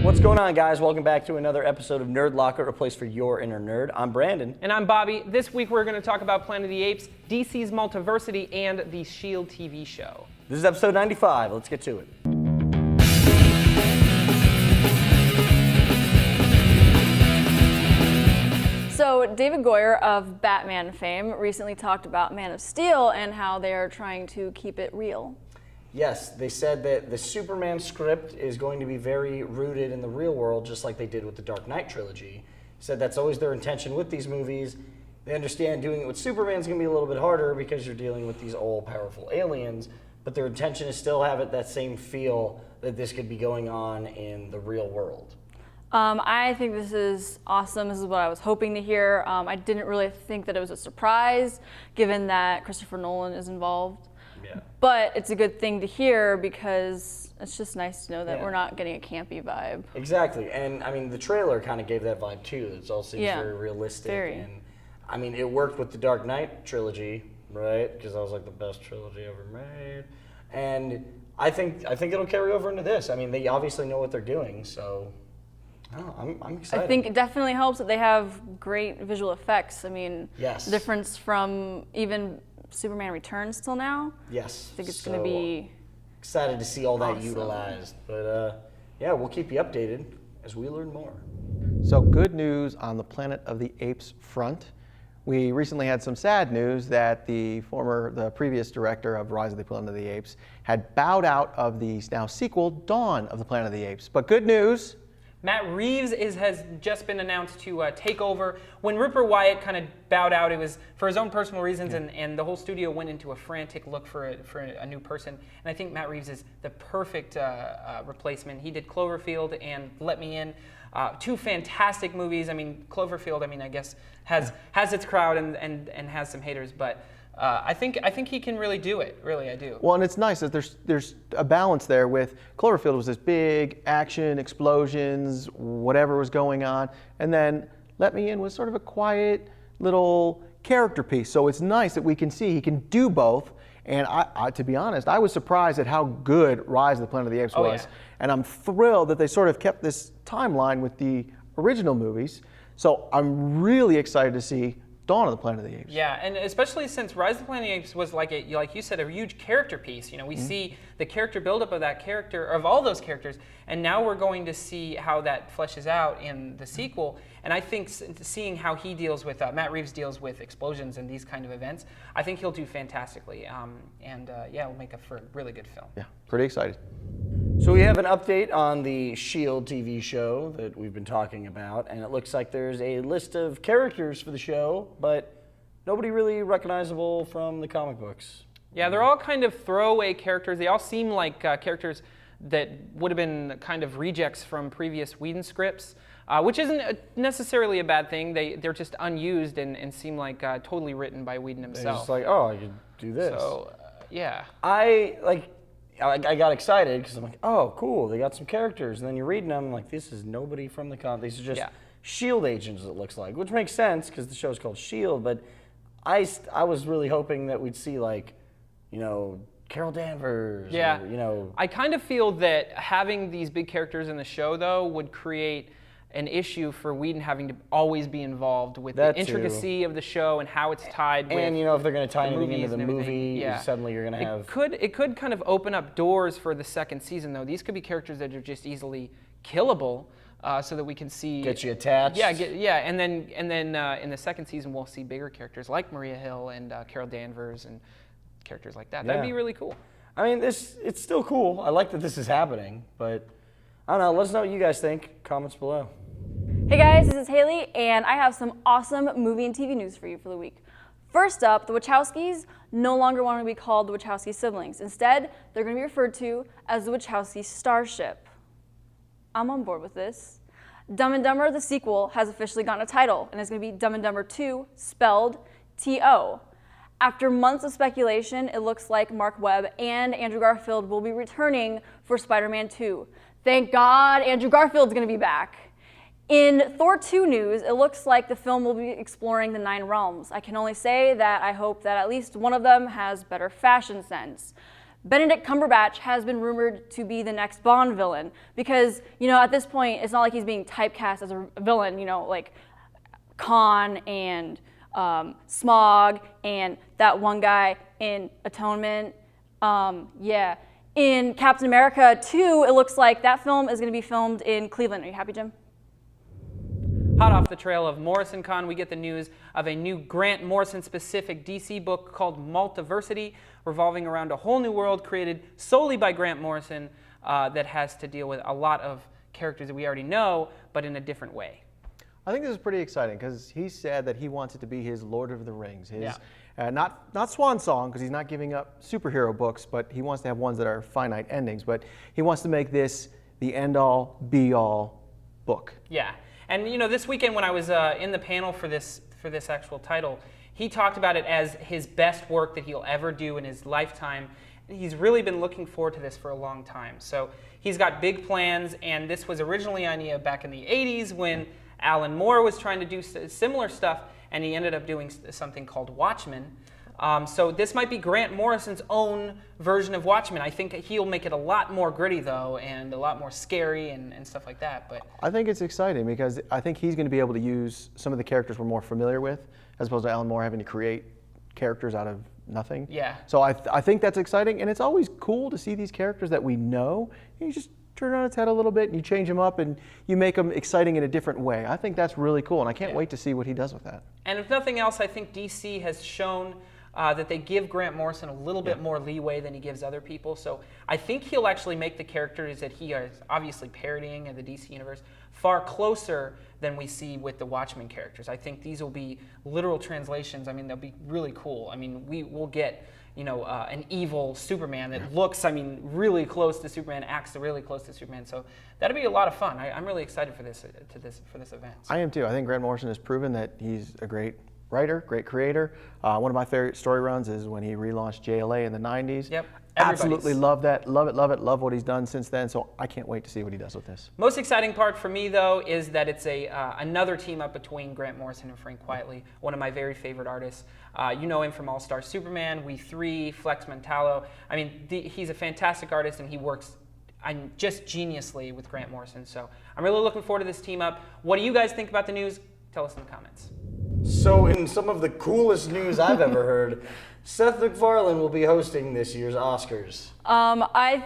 What's going on, guys? Welcome back to another episode of Nerdlocker, a place for your inner nerd. I'm Brandon. And I'm Bobby. This week we're going to talk about Planet of the Apes, DC's Multiversity, and the S.H.I.E.L.D. TV show. This is episode 95. Let's get to it. So David Goyer of Batman fame recently talked about Man of Steel and how they are trying to keep it real. Yes, they said that the Superman script is going to be very rooted in the real world, just like they did with the Dark Knight trilogy. Said that's always their intention with these movies. They understand doing it with Superman's going to be a little bit harder because you're dealing with these all-powerful aliens, but their intention is still have it that same feel that this could be going on in the real world. I think this is awesome. This is what I was hoping to hear. I didn't really think that it was a surprise, given that Christopher Nolan is involved. Yeah. But it's a good thing to hear because it's just nice to know that we're not getting a campy vibe. Exactly, and I mean the trailer kind of gave that vibe too. It all seems very realistic, and I mean it worked with the Dark Knight trilogy, right? Because that was like the best trilogy ever made, and I think it'll carry over into this. I mean they obviously know what they're doing, so I'm excited. I think it definitely helps that they have great visual effects. I mean, the difference from even Superman Returns till now. Yes. I think it's going to be excited to see all that utilized. But yeah, we'll keep you updated as we learn more. So good news on the Planet of the Apes front. We recently had some sad news that the previous director of Rise of the Planet of the Apes had bowed out of the now sequel, Dawn of the Planet of the Apes. But good news. Matt Reeves has just been announced to take over. When Rupert Wyatt kind of bowed out, it was for his own personal reasons, and the whole studio went into a frantic look for a new person. And I think Matt Reeves is the perfect replacement. He did Cloverfield and Let Me In, two fantastic movies. I mean, Cloverfield, I guess has its crowd and has some haters, but I think he can really do it. Really, I do. Well, and it's nice that there's a balance there with Cloverfield was this big action, explosions, whatever was going on, and then Let Me In was sort of a quiet little character piece. So it's nice that we can see he can do both. And I to be honest, I was surprised at how good Rise of the Planet of the Apes was. Yeah. And I'm thrilled that they sort of kept this timeline with the original movies. So I'm really excited to see Dawn of the Planet of the Apes. Yeah, and especially since Rise of the Planet of the Apes was like you said, a huge character piece. You know, we see the character buildup of that character, of all those characters, and now we're going to see how that fleshes out in the sequel. And I think seeing how he deals with, Matt Reeves deals with explosions and these kind of events, I think he'll do fantastically. It'll make for a really good film. Yeah, pretty excited. So we have an update on the S.H.I.E.L.D. TV show that we've been talking about, and it looks like there's a list of characters for the show, but nobody really recognizable from the comic books. Yeah, they're all kind of throwaway characters. They all seem like characters that would have been kind of rejects from previous Whedon scripts, which isn't necessarily a bad thing. They're just unused and seem like totally written by Whedon himself. They're just like, oh, I could do this. So, yeah. I got excited because I'm like, oh, cool, they got some characters. And then you're reading them, I'm like, this is nobody from the comic. These are just S.H.I.E.L.D. agents, it looks like, which makes sense because the show's called S.H.I.E.L.D. But I was really hoping that we'd see, like, Carol Danvers. Yeah. Or, I kind of feel that having these big characters in the show, though, would create an issue for Whedon having to always be involved with the intricacy of the show and how it's tied with and if they're going to tie anything into the movie, suddenly you're going to have... It could kind of open up doors for the second season, though. These could be characters that are just easily killable, so that we can see... Get you attached? Yeah, and then in the second season, we'll see bigger characters like Maria Hill and Carol Danvers and characters like that. That'd be really cool. I mean, it's still cool. I like that this is happening, but I don't know. Let us know what you guys think. Comments below. Hey guys, this is Haley, and I have some awesome movie and TV news for you for the week. First up, the Wachowskis no longer want to be called the Wachowski siblings. Instead, they're going to be referred to as the Wachowski Starship. I'm on board with this. Dumb and Dumber, the sequel, has officially gotten a title, and it's going to be Dumb and Dumber 2, spelled T-O. After months of speculation, it looks like Mark Webb and Andrew Garfield will be returning for Spider-Man 2. Thank God Andrew Garfield's going to be back. In Thor 2 news, it looks like the film will be exploring the 9 realms. I can only say that I hope that at least one of them has better fashion sense. Benedict Cumberbatch has been rumored to be the next Bond villain because, at this point, it's not like he's being typecast as a villain, like Khan and Smog and that one guy in Atonement. Yeah. In Captain America 2, it looks like that film is going to be filmed in Cleveland. Are you happy, Jim? Hot off the trail of MorrisonCon, we get the news of a new Grant Morrison-specific DC book called Multiversity, revolving around a whole new world created solely by Grant Morrison that has to deal with a lot of characters that we already know, but in a different way. I think this is pretty exciting because he said that he wants it to be his Lord of the Rings, not swan song because he's not giving up superhero books, but he wants to have ones that are finite endings. But he wants to make this the end-all, be-all book. Yeah, and this weekend when I was in the panel for this actual title, he talked about it as his best work that he'll ever do in his lifetime. He's really been looking forward to this for a long time. So he's got big plans, and this was originally an idea back in the 80s when Alan Moore was trying to do similar stuff, and he ended up doing something called Watchmen. So this might be Grant Morrison's own version of Watchmen. I think he'll make it a lot more gritty, though, and a lot more scary and stuff like that. But I think it's exciting because I think he's going to be able to use some of the characters we're more familiar with, as opposed to Alan Moore having to create characters out of nothing. Yeah. So I think that's exciting, and it's always cool to see these characters that we know. You just turn it on its head a little bit, and you change them up, and you make them exciting in a different way. I think that's really cool, and I can't wait to see what he does with that. And if nothing else, I think DC has shown that they give Grant Morrison a little bit more leeway than he gives other people. So I think he'll actually make the characters that he is obviously parodying in the DC universe far closer than we see with the Watchmen characters. I think these will be literal translations. I mean, they'll be really cool. I mean, we'll get an evil Superman that looks, really close to Superman, acts really close to Superman. So that'll be a lot of fun. I'm really excited for this event. I am too. I think Grant Morrison has proven that he's a great writer, great creator. One of my favorite story runs is when he relaunched JLA in the 90s. Yep. Absolutely love that. Love it, love it, love what he's done since then. So I can't wait to see what he does with this. Most exciting part for me, though, is that it's another team up between Grant Morrison and Frank Quitely, one of my very favorite artists. You know him from All-Star Superman, We 3, Flex Mentallo. He's a fantastic artist, and he works just geniusly with Grant Morrison. So I'm really looking forward to this team up. What do you guys think about the news? Tell us in the comments. So in some of the coolest news I've ever heard, Seth MacFarlane will be hosting this year's Oscars. I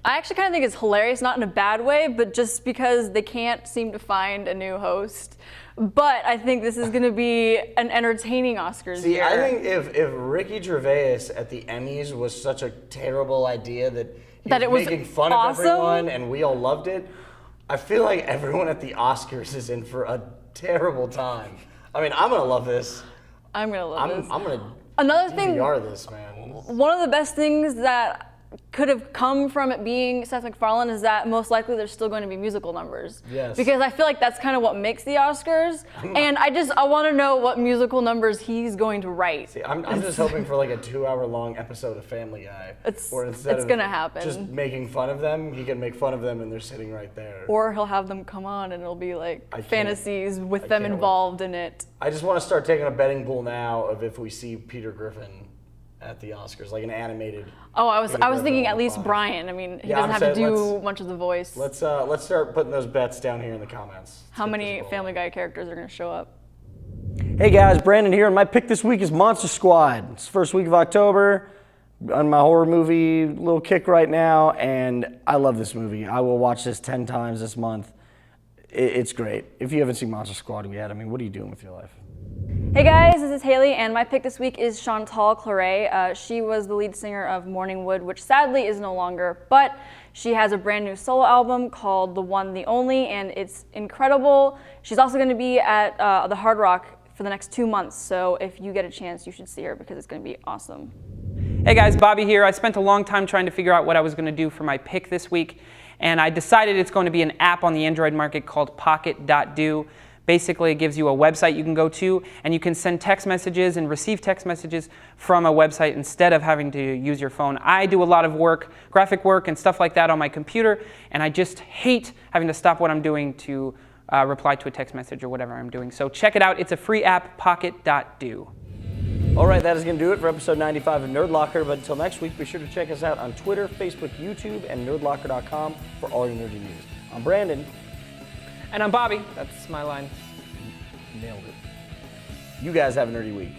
actually kind of think it's hilarious, not in a bad way, but just because they can't seem to find a new host. But I think this is going to be an entertaining Oscars year. I think if Ricky Gervais at the Emmys was such a terrible idea that he was making fun of everyone and we all loved it, I feel like everyone at the Oscars is in for a terrible time. I'm going to love this. I'm going to love this. I'm going to Another thing, DVR this, man. One of the best things that could have come from it being Seth MacFarlane is that most likely there's still going to be musical numbers. Yes. Because I feel like that's kind of what makes the Oscars. And I want to know what musical numbers he's going to write. See, I'm just hoping for like a 2-hour-long episode of Family Guy. Where instead it's of gonna happen. Just making fun of them, he can make fun of them and they're sitting right there. Or he'll have them come on and it'll be like fantasies with them involved in it. I just want to start taking a betting pool now of if we see Peter Griffin at the Oscars, like an animated. Oh, I was thinking at least Brian. He doesn't have to do much of the voice. Let's start putting those bets down here in the comments. How many Family Guy characters are going to show up? Hey guys, Brandon here, and my pick this week is Monster Squad. It's the first week of October. On my horror movie little kick right now, and I love this movie. I will watch this 10 times this month. It's great. If you haven't seen Monster Squad yet, what are you doing with your life? Hey guys, this is Haley, and my pick this week is Chantal Claret. She was the lead singer of Morningwood, which sadly is no longer, but she has a brand new solo album called The One, The Only, and it's incredible. She's also going to be at the Hard Rock for the next 2 months, so if you get a chance, you should see her because it's going to be awesome. Hey guys, Bobby here. I spent a long time trying to figure out what I was going to do for my pick this week, and I decided it's going to be an app on the Android market called Pocket.do. Basically, it gives you a website you can go to, and you can send text messages and receive text messages from a website instead of having to use your phone. I do a lot of work, graphic work and stuff like that on my computer, and I just hate having to stop what I'm doing to reply to a text message or whatever I'm doing. So check it out. It's a free app, Pocket.do. All right, that is going to do it for episode 95 of Nerdlocker. But until next week, be sure to check us out on Twitter, Facebook, YouTube, and nerdlocker.com for all your nerdy news. I'm Brandon. And I'm Bobby. That's my line. Nailed it. You guys have a nerdy week.